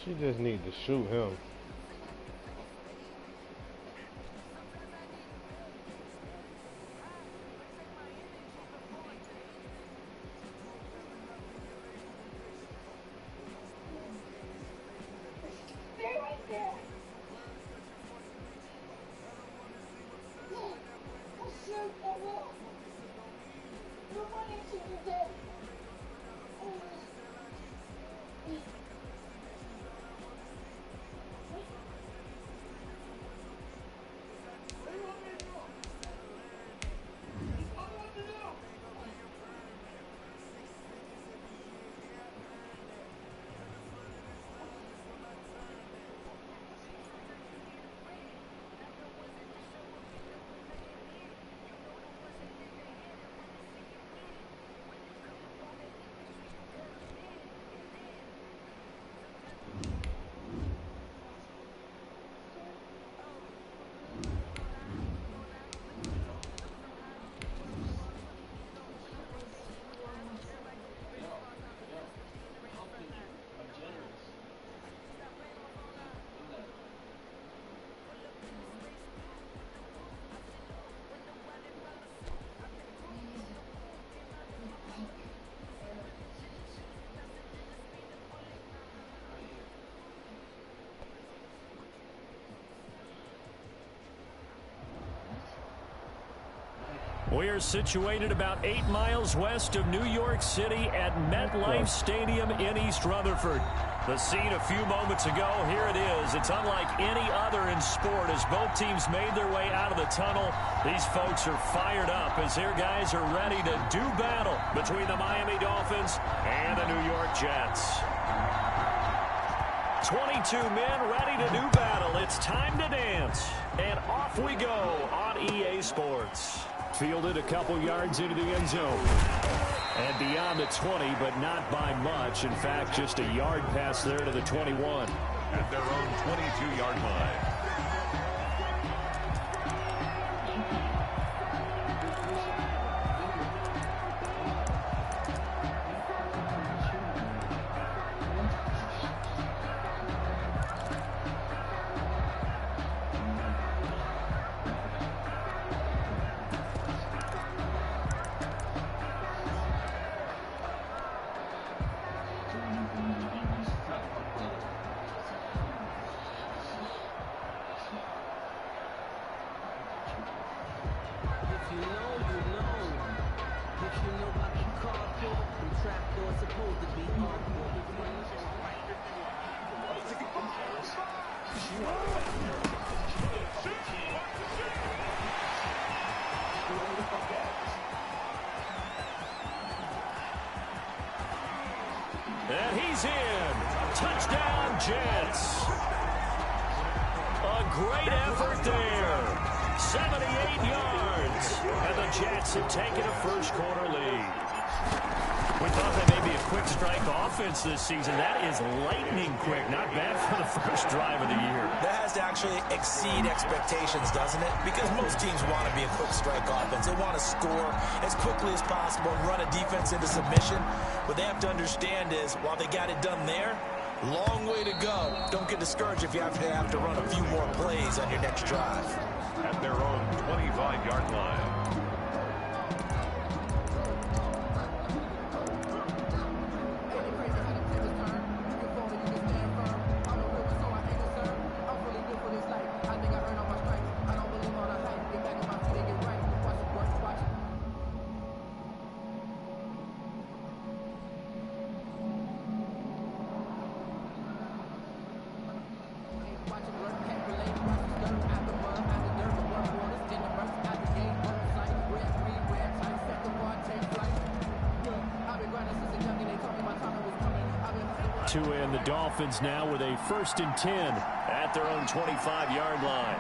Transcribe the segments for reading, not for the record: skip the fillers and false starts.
She just need to shoot him. We are situated about 8 miles west of New York City at MetLife Stadium in East Rutherford. The scene a few moments ago, here it is. It's unlike any other in sport as both teams made their way out of the tunnel. These folks are fired up as their guys are ready to do battle between the Miami Dolphins and the New York Jets. 22 men ready to do battle. It's time to dance. And off we go on EA Sports. Fielded a couple yards into the end zone. And beyond the 20, but not by much. In fact, just a yard pass there to the 21. At their own 22-yard line. And he's in. Touchdown, Jets. A great effort there. 78 yards. And the Jets have taken a first-quarter lead. We thought that may be a quick strike offense this season. That is lightning quick. Not bad for the first drive of the year. That has to actually exceed expectations, doesn't it? Because most teams want to be a quick strike offense. They want to score as quickly as possible and run a defense into submission. What they have to understand is, while they got it done there, long way to go. Don't get discouraged if you have to run a few more plays on your next drive. At their own 25-yard line. To end the Dolphins now with a 1st and 10 at their own 25-yard line.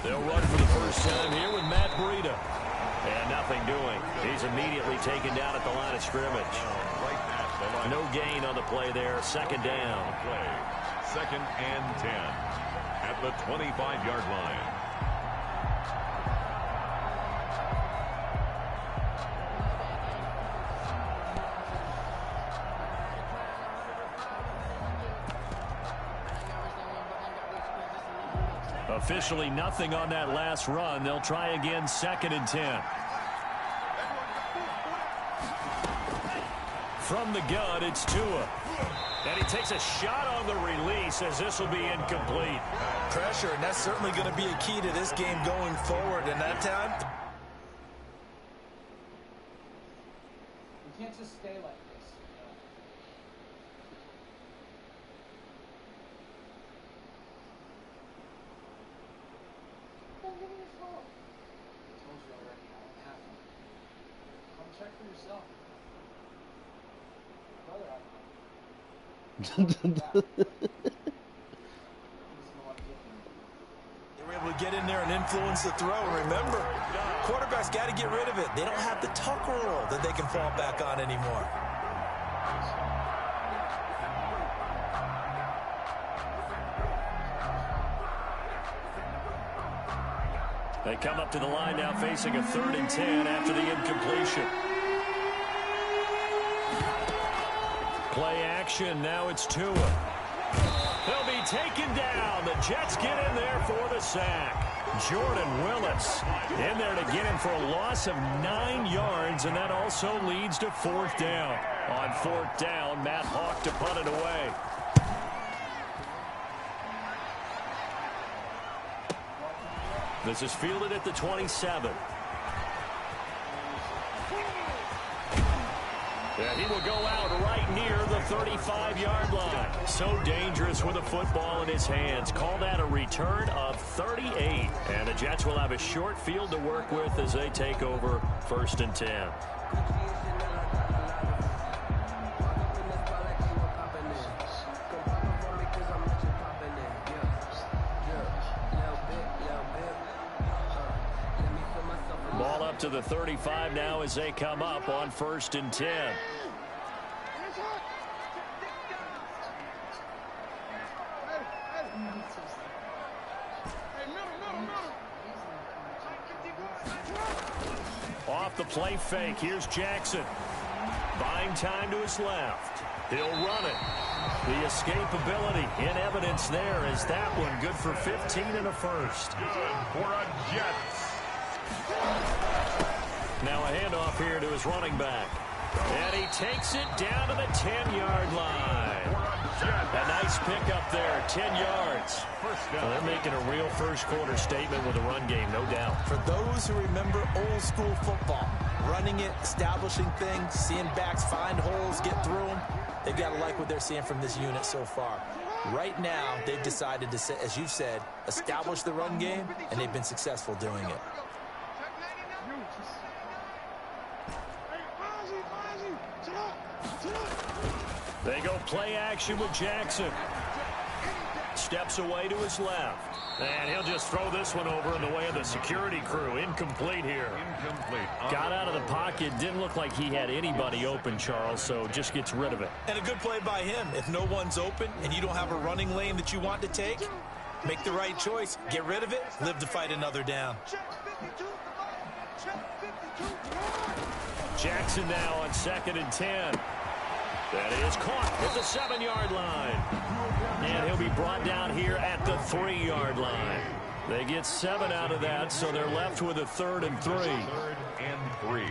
They'll run for the first time here with Matt Breida. And nothing doing. He's immediately taken down at the line of scrimmage. Right at No gain on the play there. Second down. Play. 2nd and 10 at the 25-yard line. Officially nothing on that last run. They'll try again 2nd and 10. From the gun, it's Tua. And he takes a shot on the release as this will be incomplete. Pressure, and that's certainly going to be a key to this game going forward. And that time, you can't just stay like this. Don't give me your phone. I told you already, I don't have one. Come check for yourself. Brother, they were able to get in there and influence the throw. Remember, quarterbacks got to get rid of it. They don't have the tuck rule that they can fall back on anymore. They come up to the line now facing a 3rd and 10 after the incompletion. Play action. Now it's Tua. He'll be taken down. The Jets get in there for the sack. Jordan Willis in there to get him for a loss of 9 yards, and that also leads to 4th down. On 4th down, Matt Hawk to punt it away. This is fielded at the 27. And he will go out right near the 35-yard line. So dangerous with a football in his hands. Call that a return of 38. And the Jets will have a short field to work with as they take over 1st and 10. Ball up to the 35 now as they come up on 1st and 10. Off the play fake. Here's Jackson. Buying time to his left. He'll run it. The escapability in evidence there is that one good for 15 and a first. Good for a Jets. Now a handoff here to his running back. And he takes it down to the 10-yard line. A nice pickup there, 10 yards. Well, they're making a real first-quarter statement with a run game, no doubt. For those who remember old-school football, running it, establishing things, seeing backs find holes, get through them, they've got to like what they're seeing from this unit so far. Right now, they've decided to, as you've said, establish the run game, and they've been successful doing it. They go play action with Jackson. Steps away to his left. And he'll just throw this one over in the way of the security crew. Incomplete here. Incomplete. Got out of the pocket. Didn't look like he had anybody open, Charles, so just gets rid of it. And a good play by him. If no one's open and you don't have a running lane that you want to take, make the right choice. Get rid of it. Live to fight another down. Jackson now on 2nd and 10. That is caught at the 7-yard line. And he'll be brought down here at the 3-yard line. They get 7 out of that, so they're left with a 3rd and 3. 3rd and 3.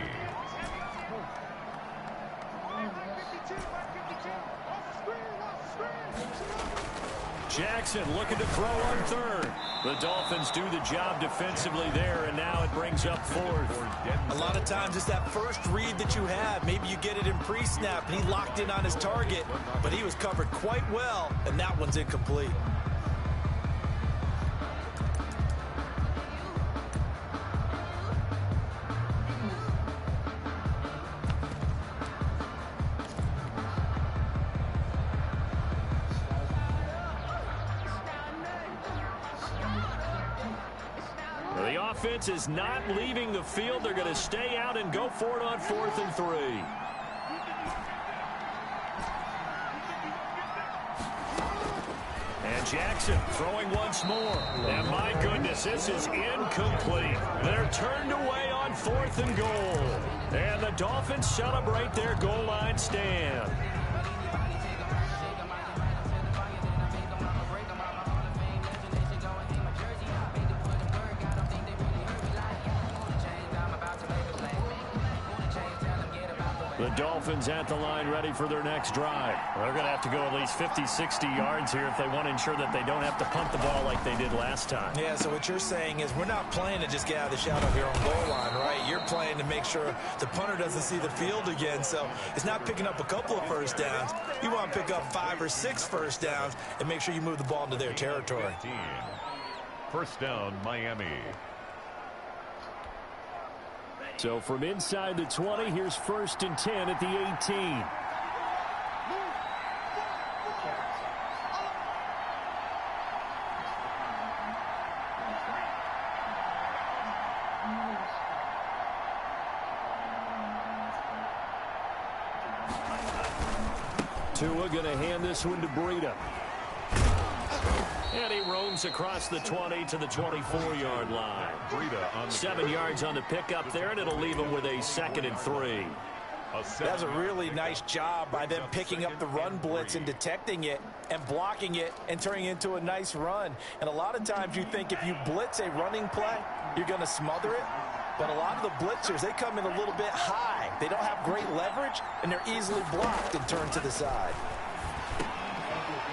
Jackson looking to throw on 3rd. The Dolphins do the job defensively there, and now it brings up 4th. A lot of times it's that first read that you have. Maybe you get it in pre-snap, and he locked in on his target, but he was covered quite well, and that one's incomplete. The offense is not leaving the field. They're going to stay out and go for it on 4th and 3. And Jackson throwing once more. And my goodness, this is incomplete. They're turned away on 4th and goal. And the Dolphins celebrate their goal line stand. The Dolphins at the line ready for their next drive. Well, they're going to have to go at least 50, 60 yards here if they want to ensure that they don't have to punt the ball like they did last time. Yeah, so what you're saying is we're not playing to just get out of the shadow of your own goal line, right? You're playing to make sure the punter doesn't see the field again. So it's not picking up a couple of first downs. You want to pick up 5 or 6 first downs and make sure you move the ball into their territory. First down, Miami. So from inside the 20, here's 1st and 10 at the 18. Tua going to hand this one to Breida. And he roams across the 20 to the 24-yard line. 7 yards on the pickup there, and it'll leave him with a 2nd and 3. That's a really nice job by them picking up the run blitz and detecting it and blocking it and turning it into a nice run. And a lot of times you think if you blitz a running play, you're going to smother it. But a lot of the blitzers, they come in a little bit high. They don't have great leverage, and they're easily blocked and turned to the side.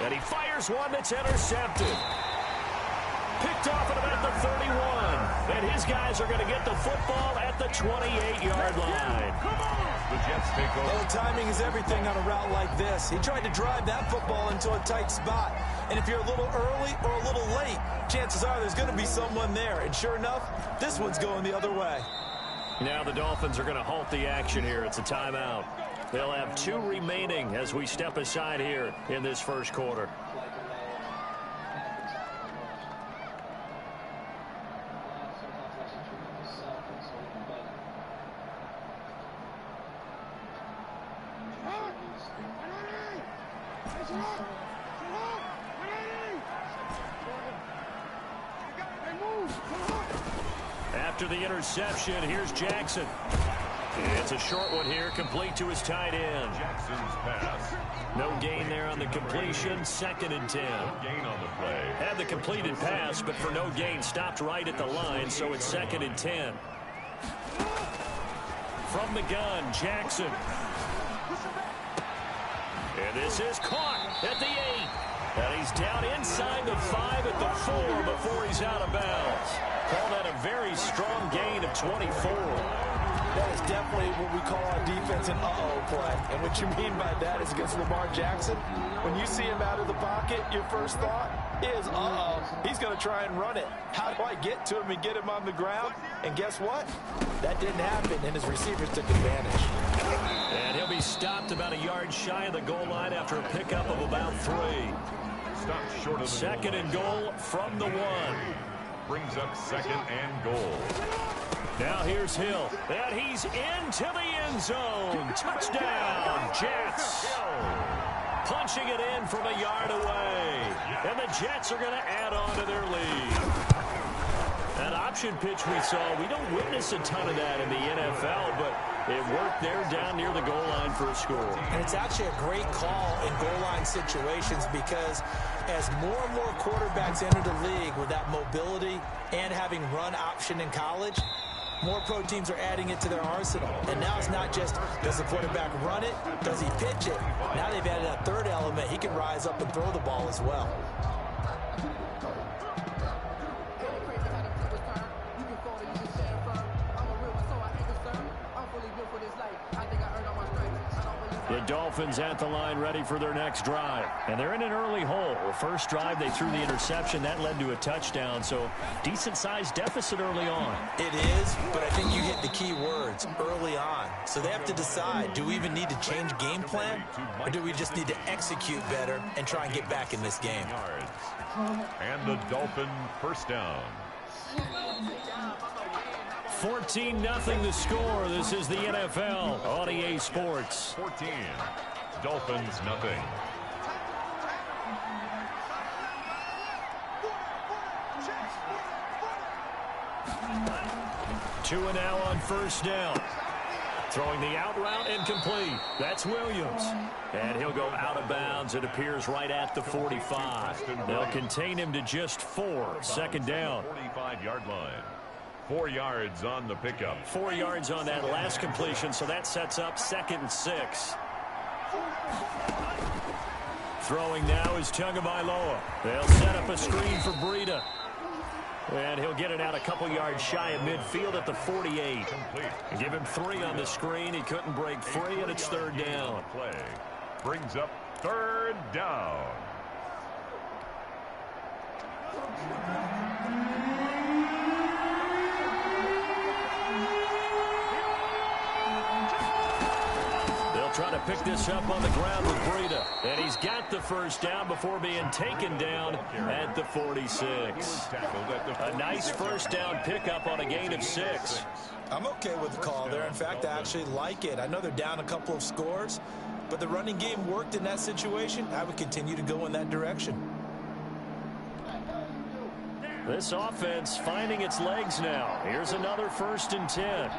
And he fires one that's intercepted. Picked off at about the 31. And his guys are going to get the football at the 28-yard line. The Jets take over. Well, timing is everything on a route like this. He tried to drive that football into a tight spot. And if you're a little early or a little late, chances are there's going to be someone there. And sure enough, this one's going the other way. Now the Dolphins are going to halt the action here. It's a timeout. They'll have 2 remaining as we step aside here in this first quarter. After the interception, here's Jackson. It's a short one here, complete to his tight end. Jackson's pass. No gain there on the completion, 2nd and 10. Gain on the play. Had the completed pass, but for no gain, stopped right at the line, so it's 2nd and 10. From the gun, Jackson. And this is caught at the 8. And he's down inside the 5 at the 4 before he's out of bounds. Call that a very strong gain of 24. That is definitely what we call on defense an uh-oh play. And what you mean by that is against Lamar Jackson, when you see him out of the pocket, your first thought is, uh-oh, he's going to try and run it. How do I get to him and get him on the ground? And guess what? That didn't happen, and his receivers took advantage. And he'll be stopped about a yard shy of the goal line after a pickup of about 3. Stopped short of the 2nd and goal from the 1. Brings up 2nd and goal. Now here's Hill, and he's into the end zone. Touchdown, Jets. Punching it in from a yard away. And the Jets are going to add on to their lead. That option pitch we saw, we don't witness a ton of that in the NFL, but it worked there down near the goal line for a score. And it's actually a great call in goal line situations because as more and more quarterbacks enter the league with that mobility and having run option in college, more pro teams are adding it to their arsenal. And now it's not just, does the quarterback run it? Does he pitch it? Now they've added a third element. He can rise up and throw the ball as well. The Dolphins at the line ready for their next drive. And they're in an early hole. The first drive, they threw the interception. That led to a touchdown. So decent-sized deficit early on. It is, but I think you hit the key words, early on. So they have to decide, do we even need to change game plan? Or do we just need to execute better and try and get back in this game? And the Dolphin first down. 14-0 the score. This is the NFL on EA Sports. 14. Dolphins nothing. 2 and now on first down. Throwing the out route incomplete. That's Williams. And he'll go out of bounds. It appears right at the 45. They'll contain him to just 4. Second down. 45-yard line. 4 yards on the pickup. 4 yards on that last completion, so that sets up 2nd and 6. Throwing now is Tagovailoa. They'll set up a screen for Breida. And he'll get it out a couple yards shy of midfield at the 48. Give him 3 on the screen. He couldn't break free, and it's 3rd down. Play brings up 3rd down. Trying to pick this up on the ground with Breida. And he's got the first down before being taken down at the 46. A nice first down pickup on a gain of 6. I'm okay with the call there. In fact, I actually like it. I know they're down a couple of scores, but the running game worked in that situation. I would continue to go in that direction. This offense finding its legs now. Here's another 1st and 10.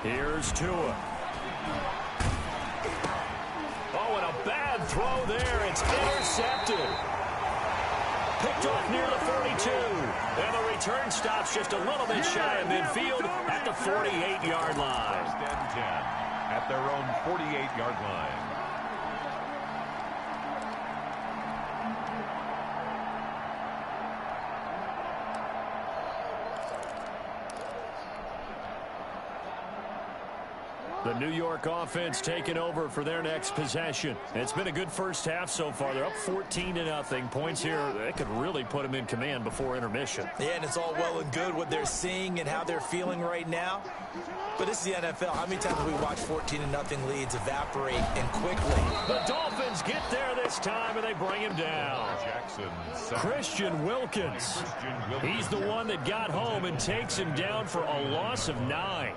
Here's Tua. Oh, and a bad throw there. It's intercepted. Picked off near the 42. And the return stops just a little bit shy of midfield at the 48-yard line. 1st and 10 at their own 48-yard line. The New York offense taking over for their next possession. It's been a good first half so far. They're up 14-0. Points here, they could really put them in command before intermission. Yeah, and it's all well and good what they're seeing and how they're feeling right now. But this is the NFL. How many times have we watched 14-0 leads evaporate and quickly? The Dolphins get there this time, and they bring him down. Christian Wilkins. He's the one that got home and takes him down for a loss of 9.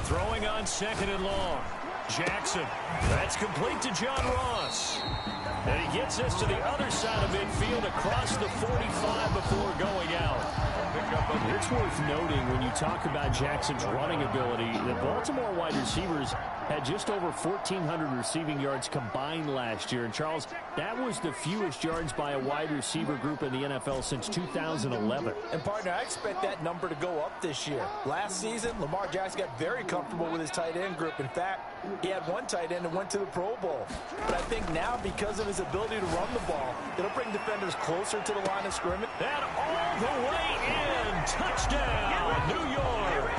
Throwing on 2nd and long. Jackson. That's complete to John Ross. And he gets us to the other side of midfield across the 45 before going out. It's worth noting when you talk about Jackson's running ability, the Baltimore wide receivers had just over 1,400 receiving yards combined last year. And, Charles, that was the fewest yards by a wide receiver group in the NFL since 2011. And, partner, I expect that number to go up this year. Last season, Lamar Jackson got very comfortable with his tight end group. In fact, he had one tight end and went to the Pro Bowl. But I think now, because of his ability to run the ball, it'll bring defenders closer to the line of scrimmage. And all the way in. Touchdown, New York.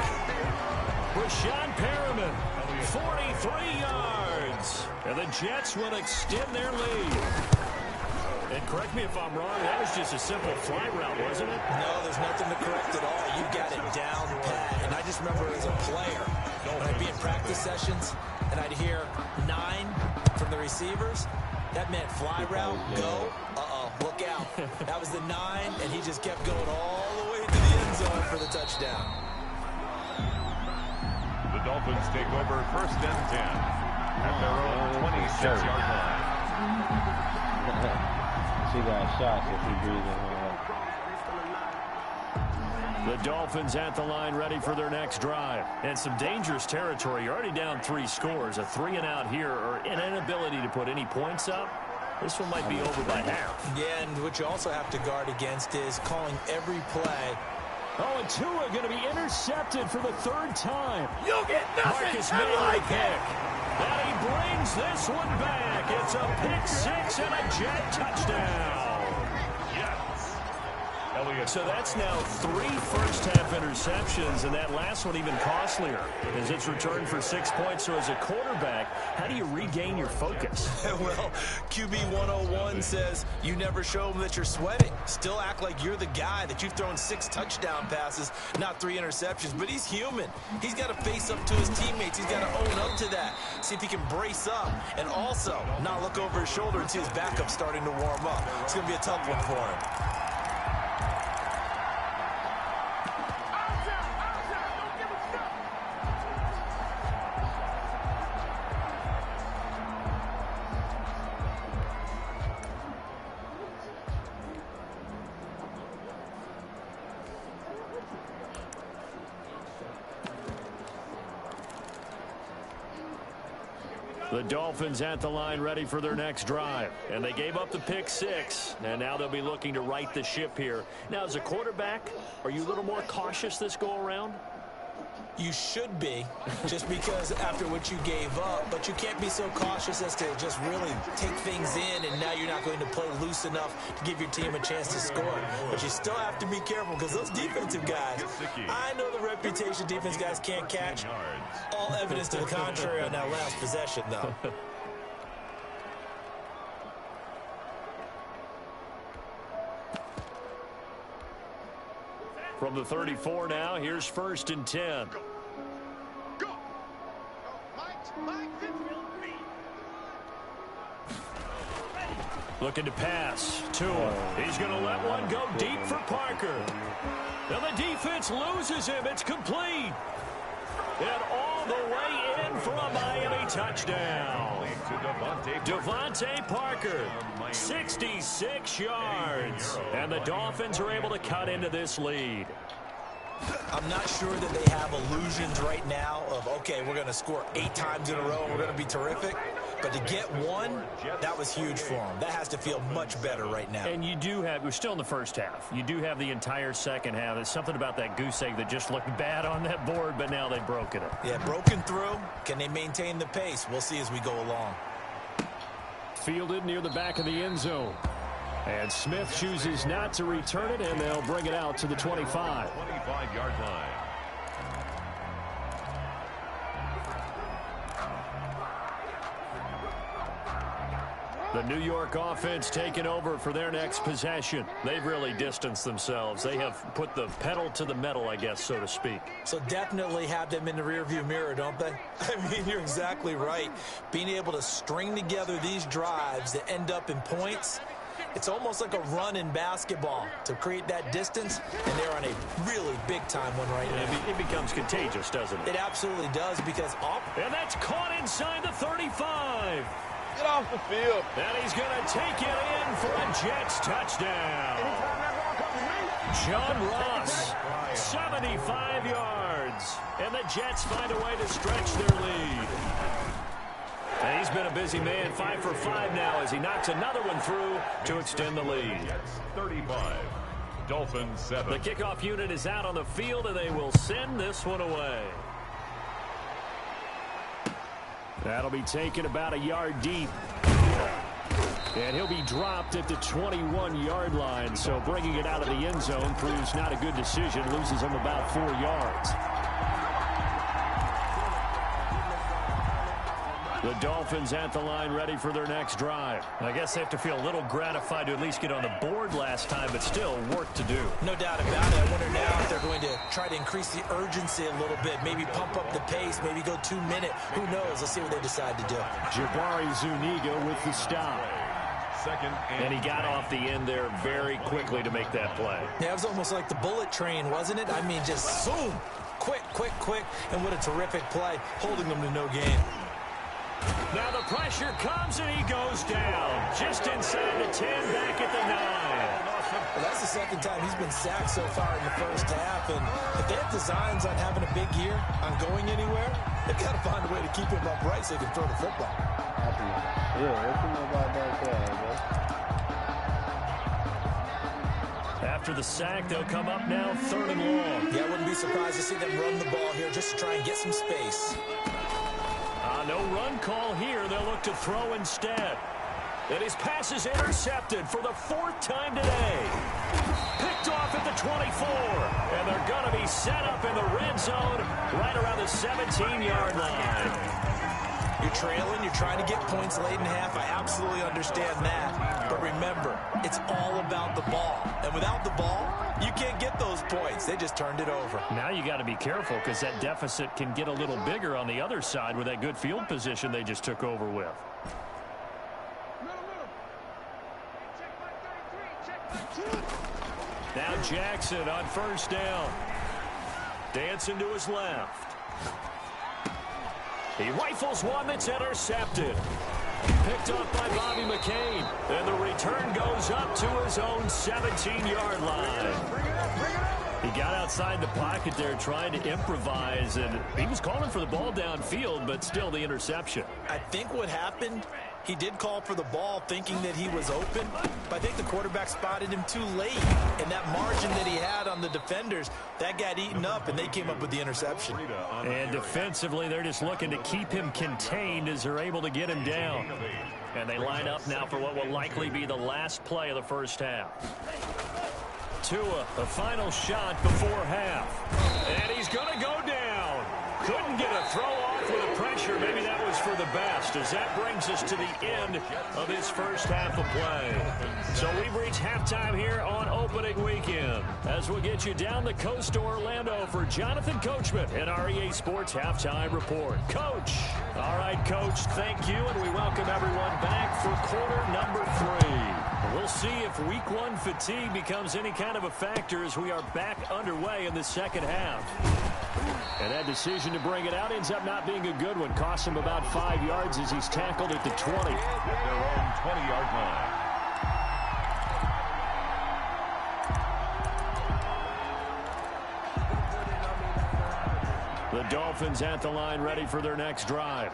Rashawn Perriman, 43 yards. And the Jets will extend their lead. And correct me if I'm wrong, that was just a simple fly route, wasn't it? No, there's nothing to correct at all. You got it down pat. And I just remember as a player, when I'd be in practice sessions and I'd hear 9 from the receivers, that meant fly route, go, look out. That was the 9, and he just kept going all the way to the end zone for the touchdown. The Dolphins take over 1st and 10 at their own 26-yard line. She got shots if he breathing. The Dolphins at the line ready for their next drive. And some dangerous territory. You're already down 3 scores. A 3-and-out here or an inability to put any points up. This one might be over by half. Yeah, and what you also have to guard against is calling every play. Oh, and Tua going to be intercepted for the 3rd time. You'll get nothing. Marcus Miller like pick. And he brings this one back. It's a pick 6 and a Jet touchdown. Yes. A So that's now 3 first-half interceptions, and that last one even costlier as it's returned for 6 points. So as a quarterback, how do you regain your focus? Well, QB 101 says you never show them that you're sweating. Still act like you're the guy, that you've thrown 6 touchdown passes, not 3 interceptions. But he's human. He's got to face up to his teammates. He's got to own up to that. See if he can brace up and also not look over his shoulder and see his backup starting to warm up. It's going to be a tough one for him. The Dolphins at the line ready for their next drive. And they gave up the pick 6. And now they'll be looking to right the ship here. Now, as a quarterback, are you a little more cautious this go-around? You should be, just because after what you gave up. But you can't be so cautious as to just really take things in, and now you're not going to play loose enough to give your team a chance to score. But you still have to be careful because those defensive guys, I know the reputation defense guys can't catch. All evidence to the contrary on that last possession, though. From the 34 now, here's 1st and 10. Go. Mike. Looking to pass to him. He's going to let one go deep for Parker. Now the defense loses him. It's complete. And all the way in for a Miami touchdown. Devontae Parker, 66 yards. And the Dolphins are able to cut into this lead. I'm not sure that they have illusions right now of, okay, we're going to score 8 times in a row and we're going to be terrific. But to get one, that was huge for them. That has to feel much better right now. And you do have, we're still in the first half. You do have the entire second half. There's something about that goose egg that just looked bad on that board, but now they've broken it. Yeah, broken through. Can they maintain the pace? We'll see as we go along. Fielded near the back of the end zone. And Smith chooses not to return it, and they'll bring it out to the 25. 25-yard line. The New York offense taking over for their next possession. They've really distanced themselves. They have put the pedal to the metal, I guess, so to speak. So definitely have them in the rearview mirror, don't they? I mean, you're exactly right. Being able to string together these drives that end up in points, it's almost like a run in basketball to create that distance, and they're on a really big-time one right now. It becomes contagious, doesn't it? It absolutely does because and that's caught inside the 35. Get off the field. And he's going to take it in for a Jets touchdown. John Ross, 75 yards. And the Jets find a way to stretch their lead. And he's been a busy man, 5 for 5 now as he knocks another one through to extend the lead. 35, Dolphins 7. The kickoff unit is out on the field, and they will send this one away. That'll be taken about a yard deep. And he'll be dropped at the 21-yard line. So bringing it out of the end zone proves not a good decision. Loses him about 4 yards. The Dolphins at the line ready for their next drive. I guess they have to feel a little gratified to at least get on the board last time, but still work to do. No doubt about it. I wonder now if they're going to try to increase the urgency a little bit, maybe pump up the pace, maybe go 2-minute. Who knows? Let's see what they decide to do. Jabari Zuniga with the stop. And he got off the end there very quickly to make that play. Yeah, it was almost like the bullet train, wasn't it? I mean, just zoom. Quick. And what a terrific play, holding them to no gain. Now the pressure comes and he goes down. Just inside the 10, back at the 9. Well, that's the second time he's been sacked so far in the first half. And if they have designs on having a big year, on going anywhere, they've got to find a way to keep him upright so he can throw the football. Yeah, what you know about that guy, bro? After the sack, they'll come up now 3rd and long. Yeah, I wouldn't be surprised to see them run the ball here just to try and get some space. No run call here. They'll look to throw instead. And his pass is intercepted for the 4th time today. Picked off at 24. And they're going to be set up in the red zone right around the 17-yard line. You're trailing, you're trying to get points late in half. I absolutely understand that. But remember, it's all about the ball. And without the ball, you can't get those points. They just turned it over. Now you got to be careful because that deficit can get a little bigger on the other side with that good field position they just took over with. Now Jackson on first down. Dancing to his left. He rifles one that's intercepted. Picked up by Bobby McCain. And the return goes up to his own 17-yard line. He got outside the pocket there trying to improvise, and he was calling for the ball downfield, but still the interception. I think what happened, he did call for the ball thinking that he was open, but I think the quarterback spotted him too late. And that margin that he had on the defenders, that got eaten up, and they came up with the interception. And defensively, they're just looking to keep him contained as they're able to get him down. And they line up now for what will likely be the last play of the first half. Tua, the final shot before half. And he's going to go down. Couldn't get a throw off with the pressure. Maybe that was for the best, as that brings us to the end of this first half of play. So we've reached halftime here on opening weekend, as we'll get you down the coast to Orlando for Jonathan Coachman and our EA Sports Halftime Report. Coach. All right, Coach, thank you, and we welcome everyone back for quarter number 3. We'll see if week 1 fatigue becomes any kind of a factor as we are back underway in the second half. And that decision to bring it out ends up not being a good one. Costs him about 5 yards as he's tackled at the 20. At their own 20-yard line. The Dolphins at the line, ready for their next drive.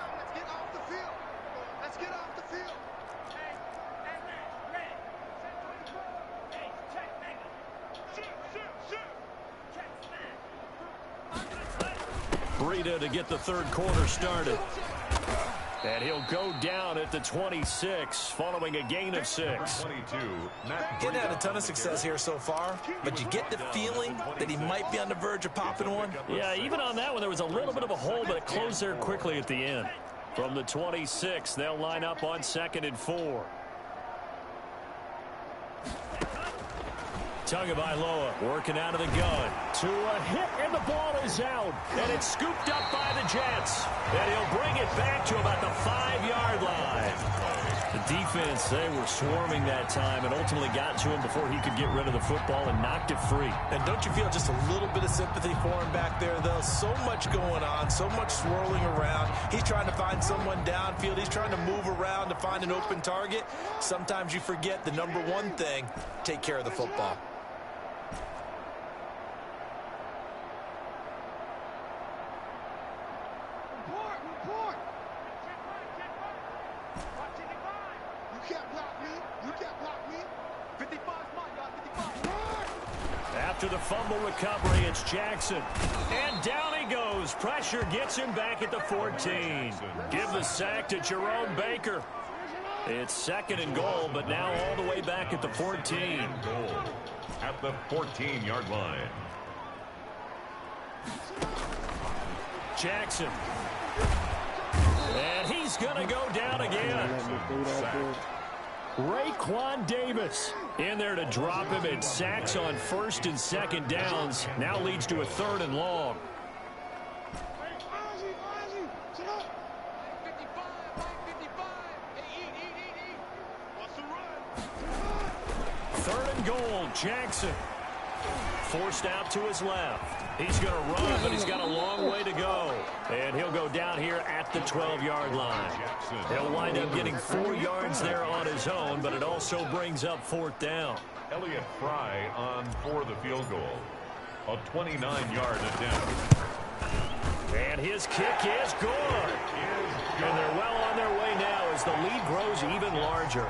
Breida to get the third quarter started. And he'll go down at the 26, following a gain of 6. Getting had a ton of success here so far, but you get the feeling that he might be on the verge of popping one. Yeah, even on that one, there was a little bit of a hole, but it closed there quickly at the end. From the 26, they'll line up on 2nd and 4. Tagovailoa working out of the gun. To a hit, and the ball is out. And it's scooped up by the Jets. And he'll bring it back to about the 5-yard line. The defense, they were swarming that time and ultimately got to him before he could get rid of the football and knocked it free. And don't you feel just a little bit of sympathy for him back there, though? So much going on, so much swirling around. He's trying to find someone downfield. He's trying to move around to find an open target. Sometimes you forget the number one thing, take care of the football. After the fumble recovery, it's Jackson. And down he goes. Pressure gets him back at the 14. Give the sack to Jerome Baker. It's 2nd and goal, but now all the way back at the 14. Goal at the 14-yard line. Jackson. And he's going to go down again. Raekwon Davis in there to drop him, and sacks on 1st and 2nd downs. Now leads to a 3rd and long. Third and goal, Jackson. Forced out to his left. He's going to run, but he's got a long way to go. And he'll go down here at the 12-yard line. He'll wind up getting 4 yards there on his own, but it also brings up 4th down. Elliott Fry on for the field goal. A 29-yard attempt. And his kick is good. And they're well on their way now as the lead grows even larger.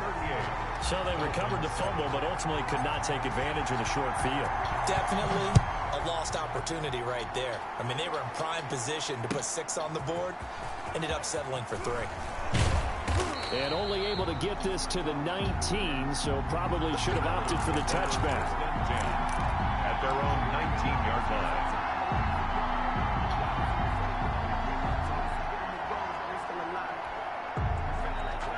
So they recovered the fumble, but ultimately could not take advantage of the short field. Definitely a lost opportunity right there. I mean, they were in prime position to put 6 on the board. Ended up settling for 3. And only able to get this to the 19, so probably should have opted for the touchback. At at their own 19-yard line.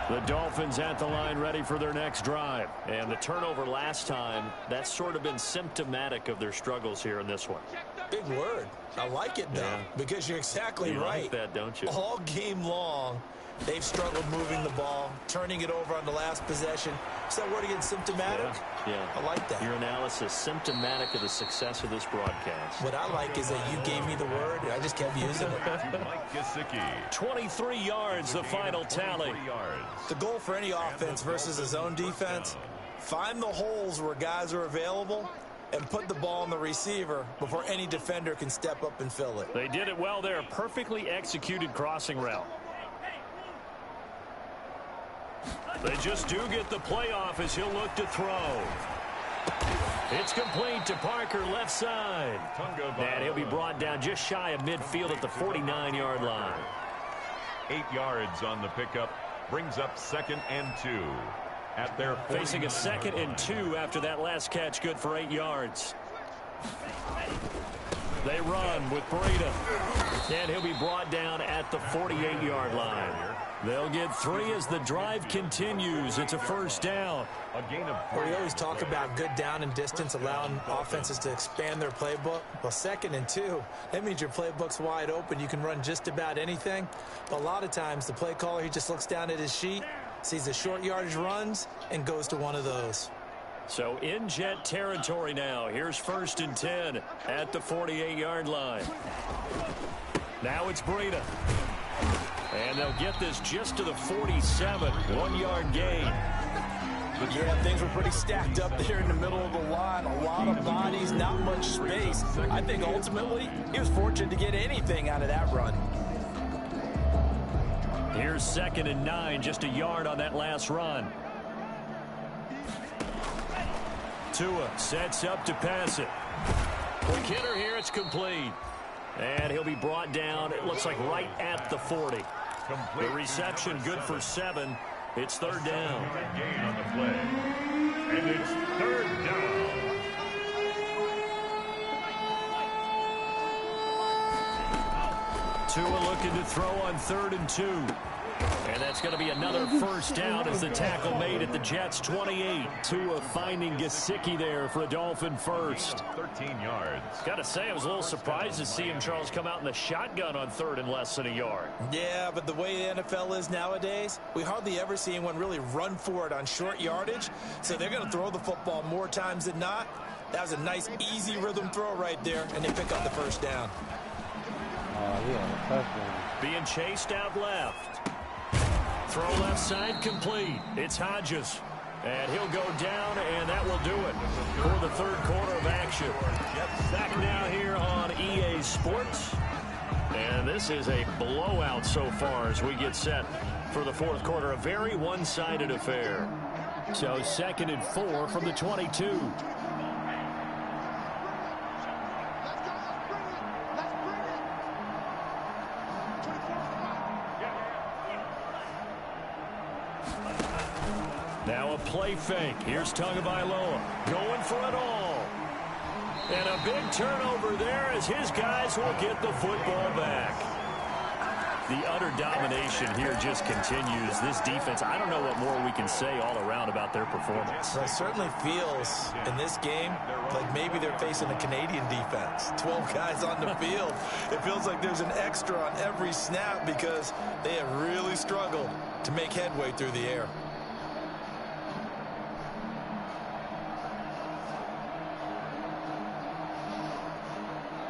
The Dolphins at the line ready for their next drive. And the turnover last time, that's sort of been symptomatic of their struggles here in this one. Big word. I like it, though, because you're exactly right. You like that, don't you? All game long, they've struggled moving the ball, turning it over on the last possession. Is that word again, symptomatic? Yeah. I like that. Your analysis, symptomatic of the success of this broadcast. What I like is that you gave me the word, and I just kept using it. Mike Gesicki. 23 yards, the final tally. The goal for any offense versus a zone defense, find the holes where guys are available and put the ball on the receiver before any defender can step up and fill it. They did it well there. Perfectly executed crossing route. They just do get the playoff as he'll look to throw. It's complete to Parker, left side. And he'll be brought down just shy of midfield at the 49-yard line. 8 yards on the pickup. Brings up 2nd and 2. At their facing a 2nd and 2 after that last catch, good for 8 yards. They run with Breida. And he'll be brought down at the 48-yard line. They'll get 3 as the drive continues. It's a first down. A gain of 4. We always talk about good down and distance, allowing offenses to expand their playbook. Well, 2nd and 2, that means your playbook's wide open. You can run just about anything. But a lot of times, the play caller, he just looks down at his sheet, sees the short yardage runs, and goes to one of those. So in jet territory now. Here's 1st and 10 at the 48-yard line. Now it's Breida. And they'll get this just to the 47. 1-yard gain. Yeah, things were pretty stacked up there in the middle of the line. A lot of bodies, not much space. I think ultimately he was fortunate to get anything out of that run. Here's 2nd and 9, just a yard on that last run. Tua sets up to pass it. Quick hitter here, it's complete. And he'll be brought down, it looks like right at the 40. The reception good for 7. It's 3rd down. Gain on the play. And it's 3rd down. Tua looking to throw on 3rd and 2. And that's going to be another first down as the tackle made at the Jets' 28. Tua finding Gesicki there for a Dolphin first. 13 yards. Got to say, I was a little surprised to see him, Charles, come out in the shotgun on 3rd and less than a yard. Yeah, but the way the NFL is nowadays, we hardly ever see anyone really run for it on short yardage. So they're going to throw the football more times than not. That was a nice, easy rhythm throw right there, and they pick up the first down. Yeah, touchdown. Being chased out left. Throw left side complete. It's Hodges. And he'll go down, and that will do it for the 3rd quarter of action. Back now here on EA Sports. And this is a blowout so far as we get set for the 4th quarter. A very one-sided affair. So 2nd and 4 from the 22. Now a play fake. Here's Tagovailoa going for it all. And a big turnover there as his guys will get the football back. The utter domination here just continues. This defense, I don't know what more we can say all around about their performance. Well, it certainly feels in this game like maybe they're facing a Canadian defense. 12 guys on the field. It feels like there's an extra on every snap because they have really struggled to make headway through the air.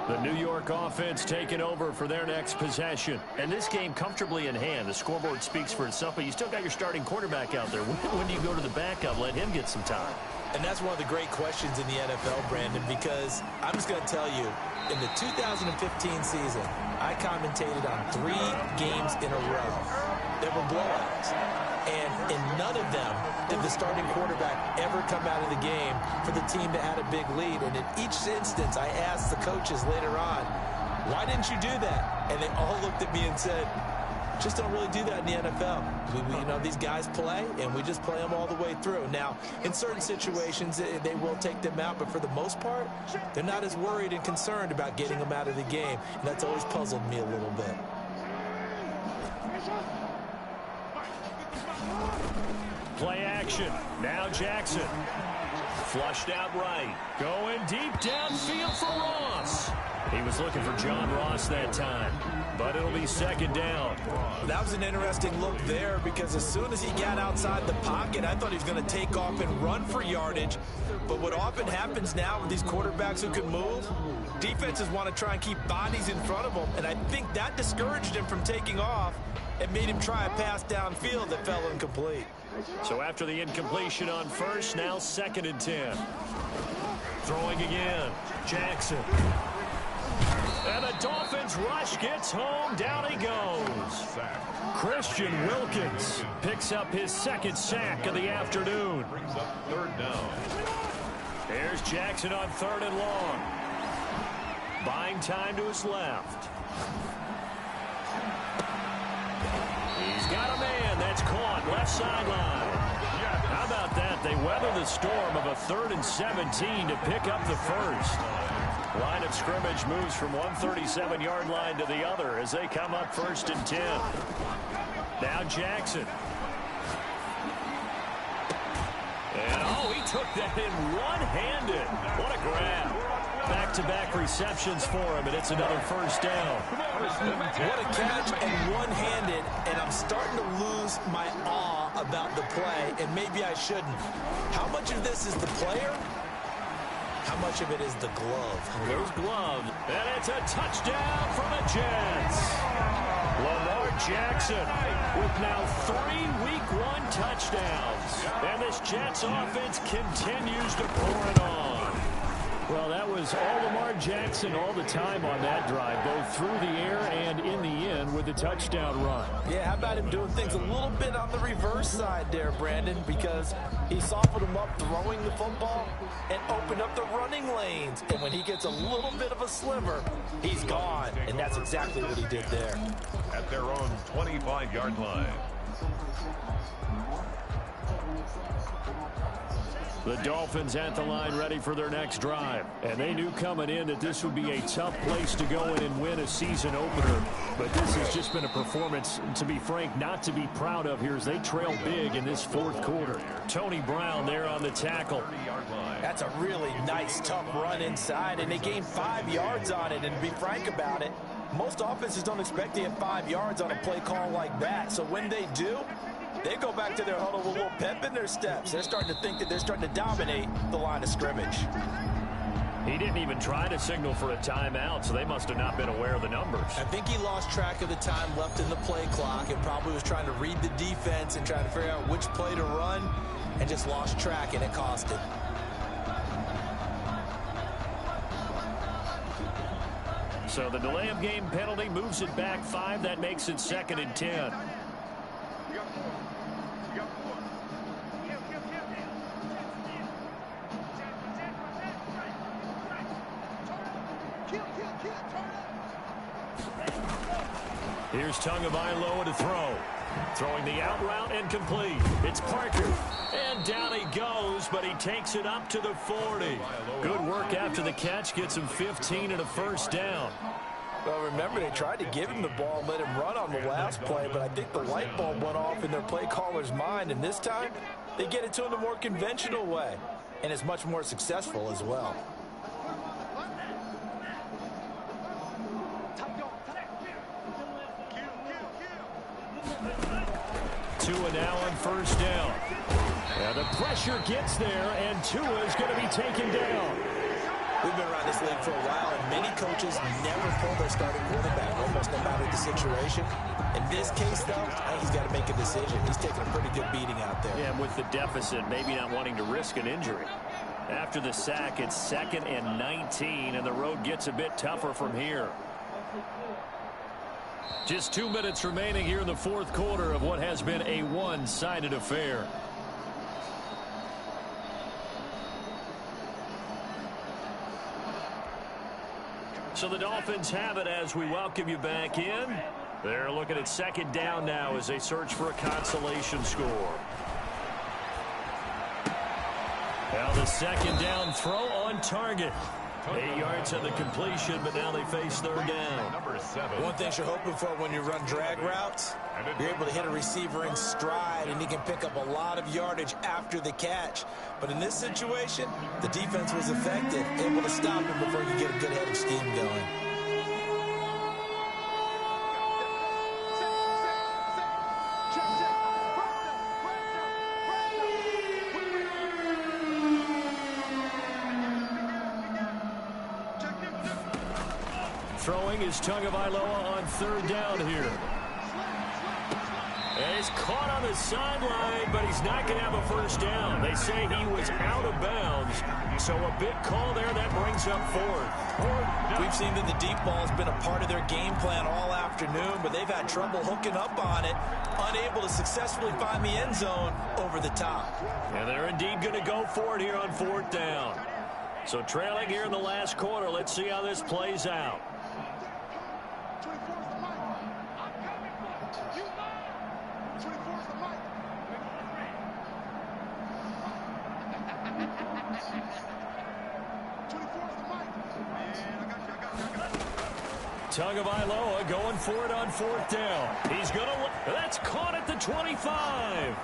The New York offense taking over for their next possession. And this game comfortably in hand. The scoreboard speaks for itself, but you still got your starting quarterback out there. When do you go to the backup? Let him get some time. And that's one of the great questions in the NFL, Brandon, because I'm just going to tell you, in the 2015 season, I commentated on 3 games in a row. There were blowouts. And in none of them did the starting quarterback ever come out of the game for the team that had a big lead. And in each instance, I asked the coaches later on, why didn't you do that? And they all looked at me and said, Just don't really do that in the NFL. You know, these guys play, and we just play them all the way through. Now, in certain situations, they will take them out, but for the most part, they're not as worried and concerned about getting them out of the game, and that's always puzzled me a little bit. Play action. Now Jackson. Flushed out right. Going deep downfield for Ross. He was looking for John Ross that time, but it'll be second down. That was an interesting look there because as soon as he got outside the pocket, I thought he was going to take off and run for yardage. But what often happens now with these quarterbacks who can move, defenses want to try and keep bodies in front of them, and I think that discouraged him from taking off and made him try a pass downfield that fell incomplete. So after the incompletion on first, now 2nd and 10. Throwing again. Jackson. And the Dolphins rush gets home. Down he goes. Christian Wilkins picks up his 2nd sack of the afternoon. Brings up 3rd down. Here's Jackson on 3rd and long. Buying time to his left. He's got a man that's caught left sideline. How about that? They weather the storm of a 3rd and 17 to pick up the first. Line of scrimmage moves from 137-yard line to the other as they come up 1st and 10. Now Jackson. And he took that in one-handed. What a grab. Back-to-back receptions for him, and it's another 1st down. What a catch and one-handed, and I'm starting to lose my awe about the play, and maybe I shouldn't. How much of this is the player? How much of it is the glove? Those gloves. And it's a touchdown for the Jets. Lamar Jackson with now 3 Week 1 touchdowns. And this Jets offense continues to pour it on. Well, that was all Lamar Jackson all the time on that drive, both through the air and in the end with the touchdown run. Yeah, how about him doing things a little bit on the reverse side there, Brandon, because he softened him up throwing the football and opened up the running lanes. And when he gets a little bit of a sliver, he's gone. And that's exactly what he did there. At their own 25-yard line. The Dolphins at the line ready for their next drive. And they knew coming in that this would be a tough place to go in and win a season opener. But this has just been a performance, to be frank, not to be proud of here as they trail big in this 4th quarter. Tony Brown there on the tackle. That's a really nice, tough run inside, and they gained 5 yards on it. And to be frank about it, most offenses don't expect to get 5 yards on a play call like that. So when they do, they go back to their huddle with a little pep in their steps. They're starting to think that they're starting to dominate the line of scrimmage. He didn't even try to signal for a timeout, so they must have not been aware of the numbers. I think he lost track of the time left in the play clock and probably was trying to read the defense and trying to figure out which play to run and just lost track, and it cost him. So the delay of game penalty moves it back 5. That makes it 2nd and 10. Here's Tagovailoa to throw. Throwing the out route and complete. It's Parker. And down he goes, but he takes it up to the 40. Good work after the catch. Gets him 15 and a 1st down. Well, remember, they tried to give him the ball and let him run on the last play, but I think the light bulb went off in their play caller's mind, and this time they get it to him the more conventional way, and it's much more successful as well. Tua now on 1st down. And the pressure gets there, and Tua is going to be taken down. We've been around this league for a while, and many coaches never pull their starting quarterback, almost no matter the situation. In this case, though, I think he's got to make a decision. He's taking a pretty good beating out there. Yeah, and with the deficit, maybe not wanting to risk an injury. After the sack, it's 2nd and 19, and the road gets a bit tougher from here. Just 2 minutes remaining here in the 4th quarter of what has been a one-sided affair. So the Dolphins have it as we welcome you back in. They're looking at second down now as they search for a consolation score. Now the second down throw on target. 8 yards on the completion, but now they face third down. Number 7. One thing you're hoping for when you run drag routes, you're able to hit a receiver in stride, and he can pick up a lot of yardage after the catch. But in this situation, the defense was effective, able to stop him before you get a good head of steam going. Throwing is Tagovailoa on third down here. And he's caught on the sideline, but he's not going to have a first down. They say he was out of bounds, so a big call there. That brings up fourth. We've seen that the deep ball has been a part of their game plan all afternoon, but they've had trouble hooking up on it, unable to successfully find the end zone over the top. And they're indeed going to go for it here on fourth down. So trailing here in the last quarter, let's see how this plays out. Tagovailoa going for it on fourth down. He's going to... That's caught at the 25.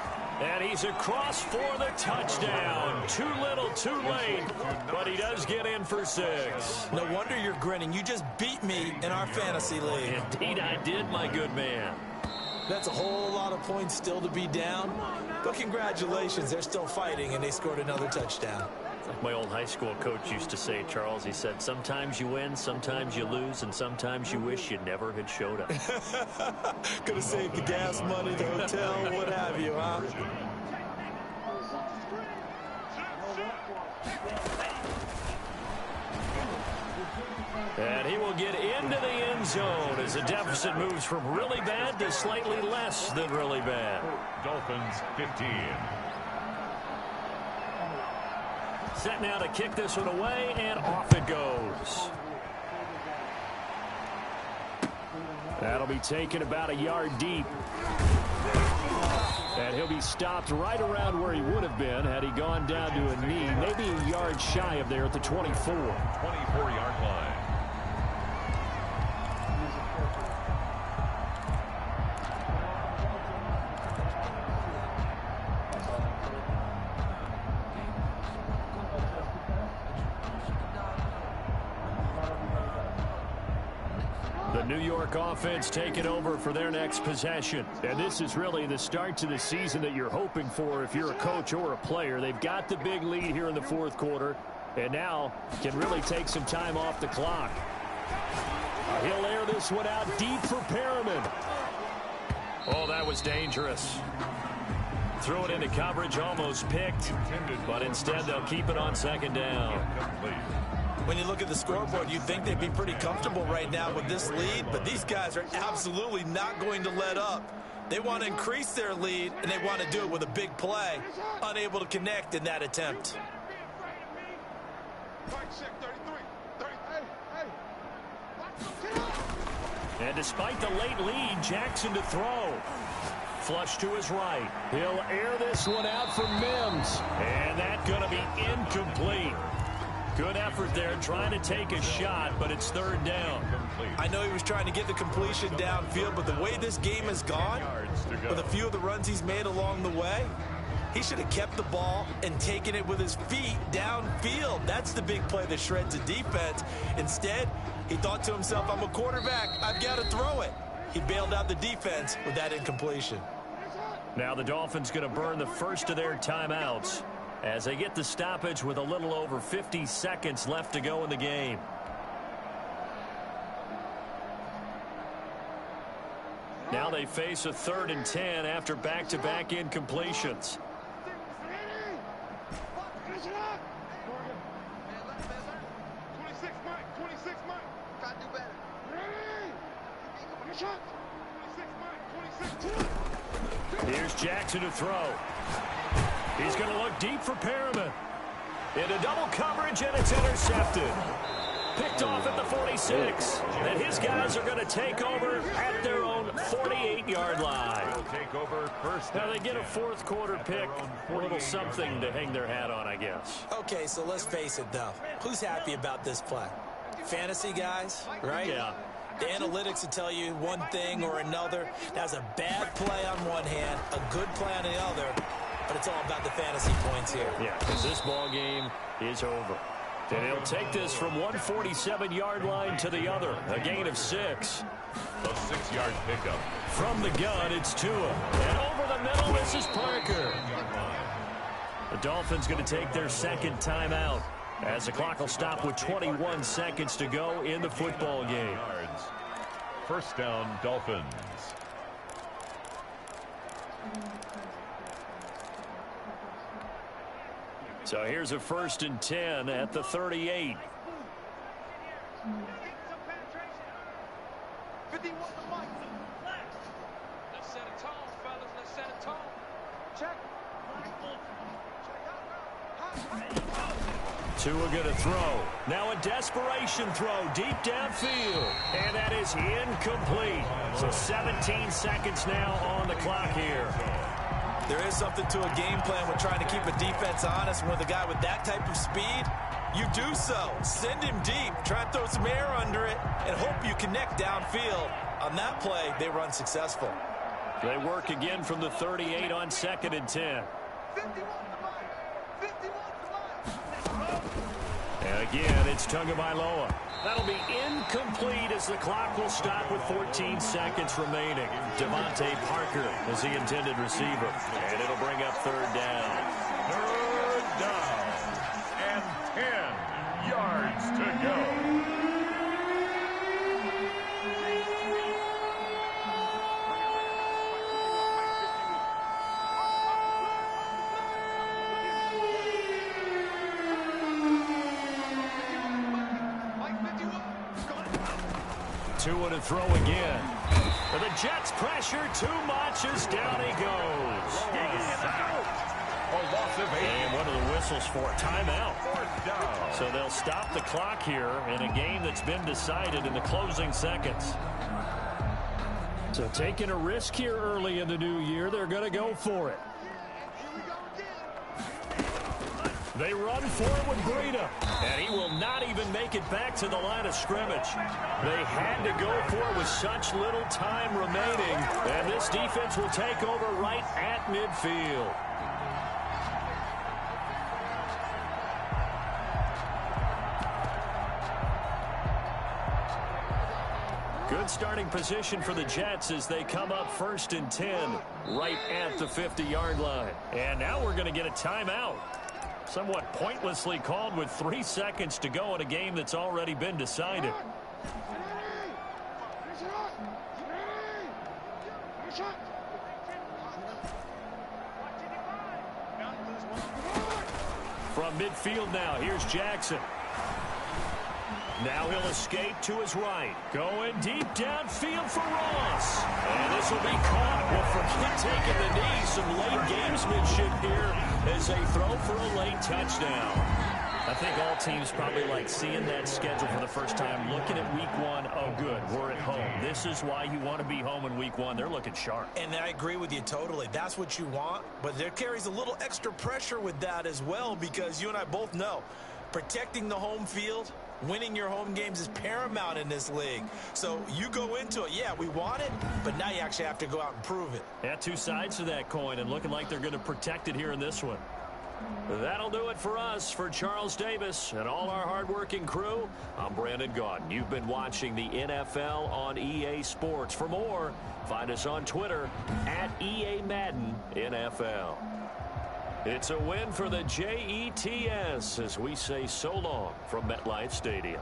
And he's across for the touchdown. Too little, too late. But he does get in for 6. No wonder you're grinning. You just beat me in our fantasy league. Indeed I did, my good man. That's a whole lot of points still to be down. But congratulations, they're still fighting, and they scored another touchdown. Like my old high school coach used to say, Charles, he said, sometimes you win, sometimes you lose, and sometimes you wish you never had showed up. Could have saved the gas money, the hotel, what have you, huh? And he will get into the end zone as the deficit moves from really bad to slightly less than really bad. Dolphins 15. Set now to kick this one away, and off it goes. That'll be taken about a yard deep. And he'll be stopped right around where he would have been had he gone down to a knee, maybe a yard shy of there at the 24. 24-yard line. New York offense taking over for their next possession. And this is really the start to the season that you're hoping for if you're a coach or a player. They've got the big lead here in the fourth quarter, and now can really take some time off the clock. He'll air this one out deep for Perriman. Oh, that was dangerous. Threw it into coverage, almost picked, but instead they'll keep it on second down. When you look at the scoreboard, you'd think they'd be pretty comfortable right now with this lead, but these guys are absolutely not going to let up. They want to increase their lead, and they want to do it with a big play. Unable to connect in that attempt. And despite the late lead, Jackson to throw. Flush to his right. He'll air this one out for Mims. And that's going to be incomplete. Good effort there, trying to take a shot, but it's third down. I know he was trying to get the completion downfield, but the way this game has gone, with a few of the runs he's made along the way, he should have kept the ball and taken it with his feet downfield. That's the big play that shreds the defense. Instead, he thought to himself, I'm a quarterback, I've got to throw it. He bailed out the defense with that incompletion. Now the Dolphins going to burn the first of their timeouts as they get the stoppage with a little over 50 seconds left to go in the game. Now they face a 3rd and 10 after back-to-back incompletions. Here's Jackson to throw. He's going to look deep for Perriman. Into double coverage, and it's intercepted. picked off at the 46. And his guys are going to take over at their own 48-yard line. Take over first. Now they get a fourth quarter pick. A little something to hang their hat on, I guess. Okay, so let's face it, though. Who's happy about this play? Fantasy guys, right? Yeah. The analytics will tell you one thing or another. That's a bad play on one hand, a good play on the other, but it's all about the fantasy points here. Yeah, because this ball game is over. And he'll take this from 147-yard line to the other. A gain of 6. A 6-yard pickup. From the gun, it's Tua. And over the middle, this is Parker. The Dolphins going to take their second timeout as the clock will stop with 21 seconds to go in the football game. First down, Dolphins. So here's a 1st and 10 at the 38. Let's set a tone, fellas. Let's set a tone. Check. Tua going to throw. Now a desperation throw deep downfield. And that is incomplete. So 17 seconds now on the clock here. There is something to a game plan with trying to keep a defense honest. With a guy with that type of speed, you do so. Send him deep. Try and throw some air under it and hope you connect downfield. On that play, they were unsuccessful. They work again from the 38 on 2nd and 10. And again, it's Tagovailoa. That'll be incomplete as the clock will stop with 14 seconds remaining. Devontae Parker is the intended receiver. And it'll bring up 3rd down. 3rd down. And 10 yards to go. Tua to throw again. And the Jets pressure too much as down he goes. A loss of 8. And one of the whistles for a timeout. 4th down. So they'll stop the clock here in a game that's been decided in the closing seconds. So taking a risk here early in the new year, they're going to go for it. They run for it with Breida, and he will not even make it back to the line of scrimmage. They had to go for it with such little time remaining, and this defense will take over right at midfield. Good starting position for the Jets as they come up 1st and 10 right at the 50-yard line. And now we're going to get a timeout. Somewhat pointlessly called with 3 seconds to go in a game that's already been decided. From midfield now, here's Jackson. Now he'll escape to his right. Going deep downfield for Ross. And this will be caught. Well, forget taking the knee. Some late gamesmanship here as they throw for a late touchdown. I think all teams probably like seeing that schedule for the first time, looking at week 1. Oh, good, we're at home. This is why you want to be home in week 1. They're looking sharp. And I agree with you totally. That's what you want. But there carries a little extra pressure with that as well, because you and I both know protecting the home field, winning your home games is paramount in this league. So you go into it, yeah, we want it, but now you actually have to go out and prove it. Yeah, 2 sides to that coin, and looking like they're going to protect it here in this one. That'll do it for us. For Charles Davis and all our hardworking crew, I'm Brandon Gaudin. You've been watching the NFL on EA Sports. For more, find us on Twitter at EA Madden NFL. It's a win for the Jets as we say so long from MetLife Stadium.